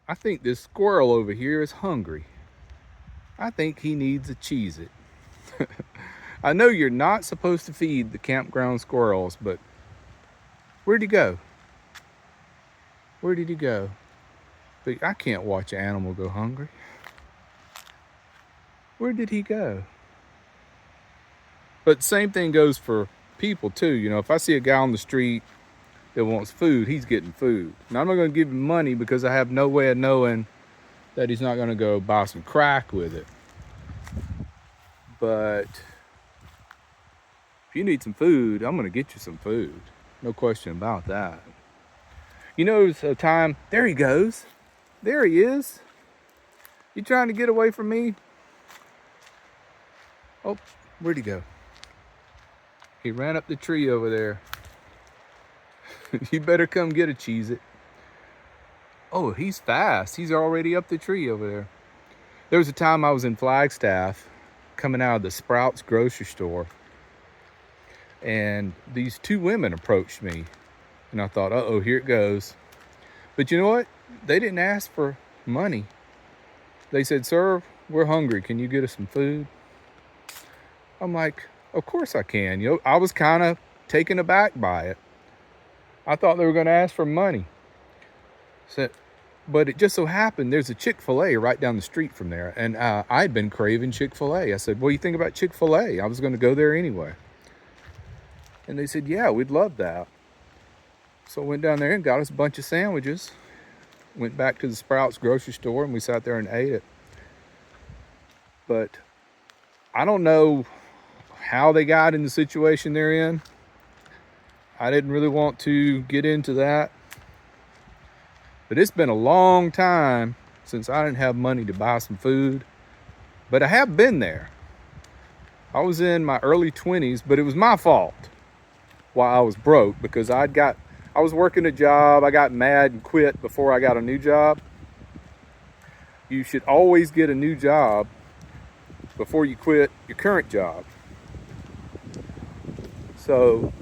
I think this squirrel over here is hungry. I think he needs a Cheez-It. I know you're not supposed to feed the campground squirrels, but where'd he go? Where did he go? But I can't watch an animal go hungry. Where did he go? But same thing goes for people too. You know, if I see a guy on the street that wants food, he's getting food. Now I'm not going to give him money because I have no way of knowing that he's not going to go buy some crack with it. But if you need some food, I'm going to get you some food. No question about that. You know, it's a time, there he goes. There he is. You trying to get away from me? Oh, where'd he go? He ran up the tree over there. You better come get a Cheez-It. Oh, he's fast. He's already up the tree over there. There was a time I was in Flagstaff coming out of the Sprouts grocery store, and these two women approached me, and I thought, uh-oh, here it goes. But you know what? They didn't ask for money. They said, sir, we're hungry. Can you get us some food? I'm like, of course I can. You know, I was kind of taken aback by it. I thought they were going to ask for money. So, but it just so happened there's a Chick-fil-A right down the street from there. And I'd been craving Chick-fil-A. I said, what do you think about Chick-fil-A? I was going to go there anyway. And they said, yeah, we'd love that. So I went down there and got us a bunch of sandwiches. Went back to the Sprouts grocery store and we sat there and ate it. But I don't know how they got in the situation they're in. I didn't really want to get into that. But it's been a long time since I didn't have money to buy some food. But I have been there. I was in my early 20s, but it was my fault why I was broke, because I was working a job. I got mad and quit before I got a new job. You should always get a new job before you quit your current job. So,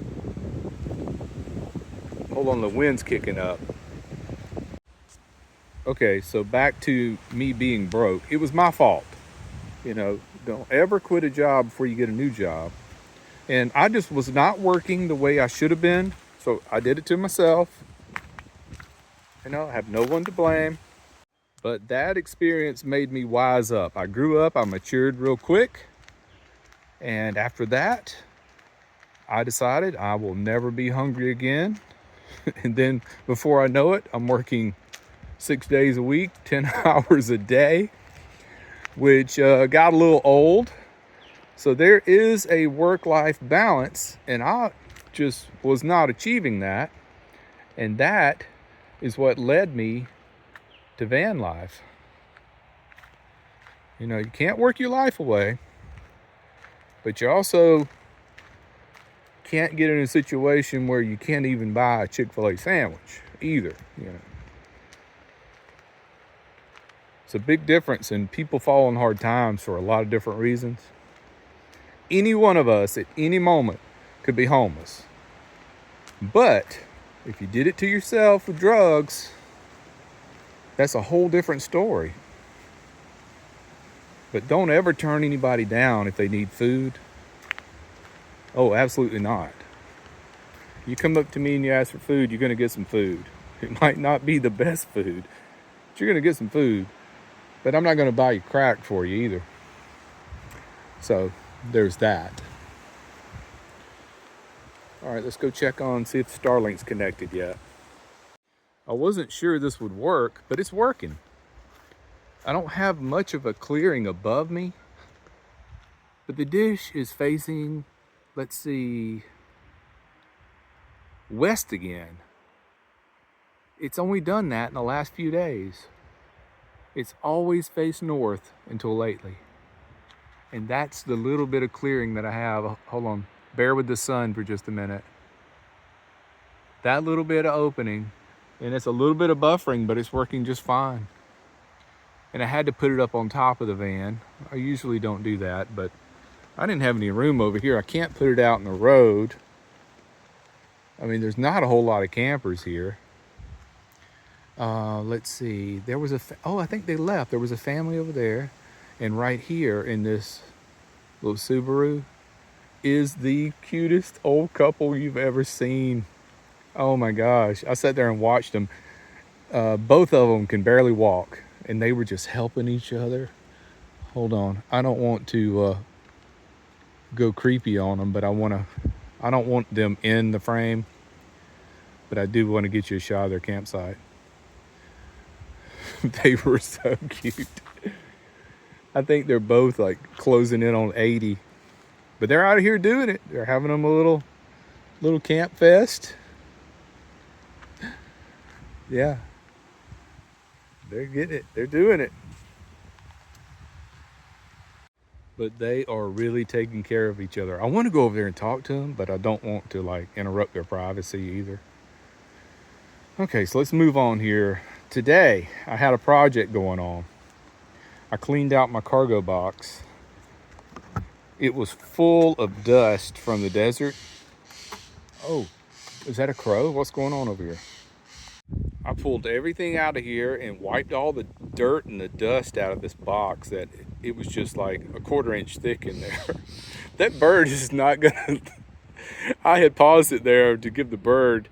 hold on, the wind's kicking up. Okay, so back to me being broke. It was my fault. You know, don't ever quit a job before you get a new job. And I just was not working the way I should have been. So I did it to myself. You know, I have no one to blame. But that experience made me wise up. I grew up, I matured real quick. And after that, I decided I will never be hungry again. And then before I know it, I'm working 6 days a week, 10 hours a day, which got a little old. So there is a work-life balance, and I just was not achieving that. And that is what led me to van life. You know, you can't work your life away, but you also can't get in a situation where you can't even buy a Chick-fil-A sandwich either, you know. It's a big difference, and people fall on hard times for a lot of different reasons. Any one of us at any moment could be homeless. But if you did it to yourself with drugs, that's a whole different story. But don't ever turn anybody down if they need food. Oh, absolutely not. You come up to me and you ask for food, you're going to get some food. It might not be the best food, but you're going to get some food. But I'm not going to buy you crack for you either. So there's that. All right, let's go check on, see if Starlink's connected yet. I wasn't sure this would work, but it's working. I don't have much of a clearing above me, but the dish is facing, let's see, west again. It's only done that in the last few days. It's always faced north until lately. And that's the little bit of clearing that I have. Hold on, bear with the sun for just a minute. That little bit of opening, and it's a little bit of buffering, but it's working just fine. And I had to put it up on top of the van. I usually don't do that, but I didn't have any room over here. I can't put it out in the road. I mean, there's not a whole lot of campers here. Let's see. There was oh, I think they left. There was a family over there. And right here in this little Subaru is the cutest old couple you've ever seen. Oh my gosh. I sat there and watched them. Both of them can barely walk, and they were just helping each other. Hold on. I don't want to go creepy on them, but I don't want them in the frame, but I do want to get you a shot of their campsite. They were so cute. I think they're both like closing in on 80, but they're out of here doing it. They're having them a little camp fest. Yeah, they're getting it. They're doing it. But they are really taking care of each other. I want to go over there and talk to them, but I don't want to like interrupt their privacy either. Okay, so let's move on here. Today, I had a project going on. I cleaned out my cargo box. It was full of dust from the desert. Oh, is that a crow? What's going on over here? I pulled everything out of here and wiped all the dirt and the dust out of this box that it was just like a 1/4 inch thick in there. That bird is not gonna, I had paused it there to give the bird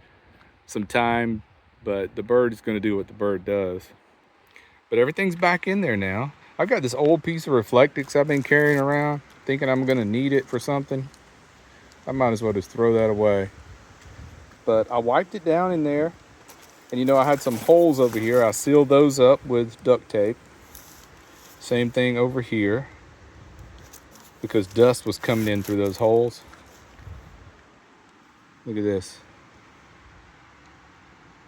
some time, but the bird is gonna do what the bird does. But everything's back in there now. I've got this old piece of Reflectix I've been carrying around, thinking I'm gonna need it for something. I might as well just throw that away. But I wiped it down in there. And you know, I had some holes over here. I sealed those up with duct tape. Same thing over here, because dust was coming in through those holes. Look at this.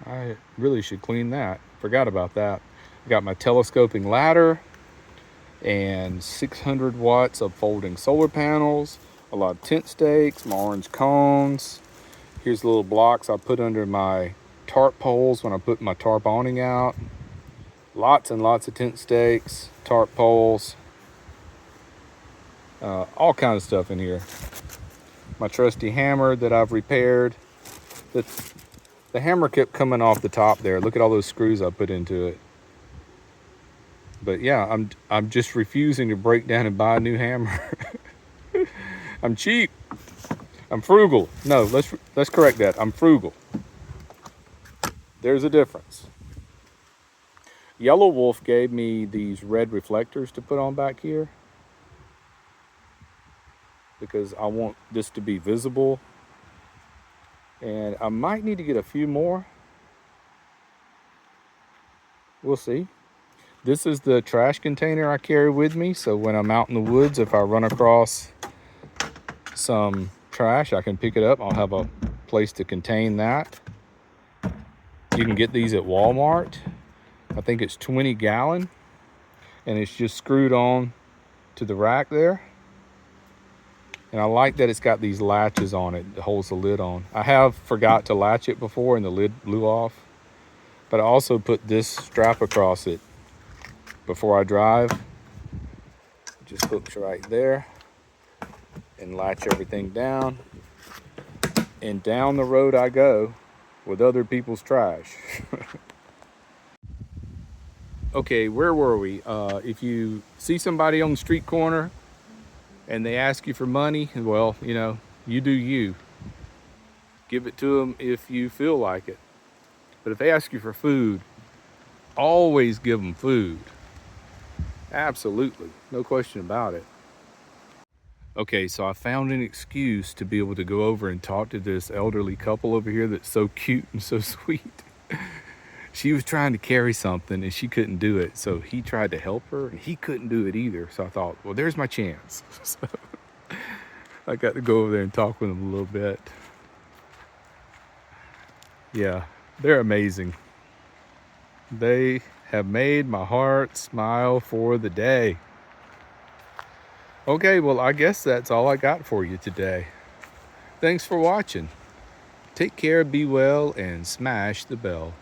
I really should clean that. Forgot about that. I got my telescoping ladder and 600 watts of folding solar panels, a lot of tent stakes, my orange cones. Here's the little blocks I put under my tarp poles when I put my tarp awning out. Lots and lots of tent stakes, tarp poles, all kinds of stuff in here. My trusty hammer that I've repaired. The hammer kept coming off the top there. Look at all those screws I put into it. But yeah, I'm just refusing to break down and buy a new hammer. I'm cheap. I'm frugal. No, let's correct that. I'm frugal. There's a difference. Yellow Wolf gave me these red reflectors to put on back here because I want this to be visible. And I might need to get a few more. We'll see. This is the trash container I carry with me, so when I'm out in the woods, if I run across some trash, I can pick it up. I'll have a place to contain that. You can get these at Walmart. I think it's 20 gallon, and it's just screwed on to the rack there. And I like that it's got these latches on it that holds the lid on. I have forgot to latch it before and the lid blew off, but I also put this strap across it before I drive. It just hooks right there and latch everything down, and down the road I go with other people's trash. Okay, where were we? If you see somebody on the street corner and they ask you for money, well, you know, you do you. Give it to them if you feel like it. But if they ask you for food, always give them food. Absolutely, no question about it. Okay, so I found an excuse to be able to go over and talk to this elderly couple over here that's so cute and so sweet. She was trying to carry something and she couldn't do it, so he tried to help her and he couldn't do it either. So I thought, well, there's my chance. So I got to go over there and talk with them a little bit. Yeah, they're amazing. They have made my heart smile for the day. Okay, well, I guess that's all I got for you today. Thanks for watching. Take care, be well, and smash the bell.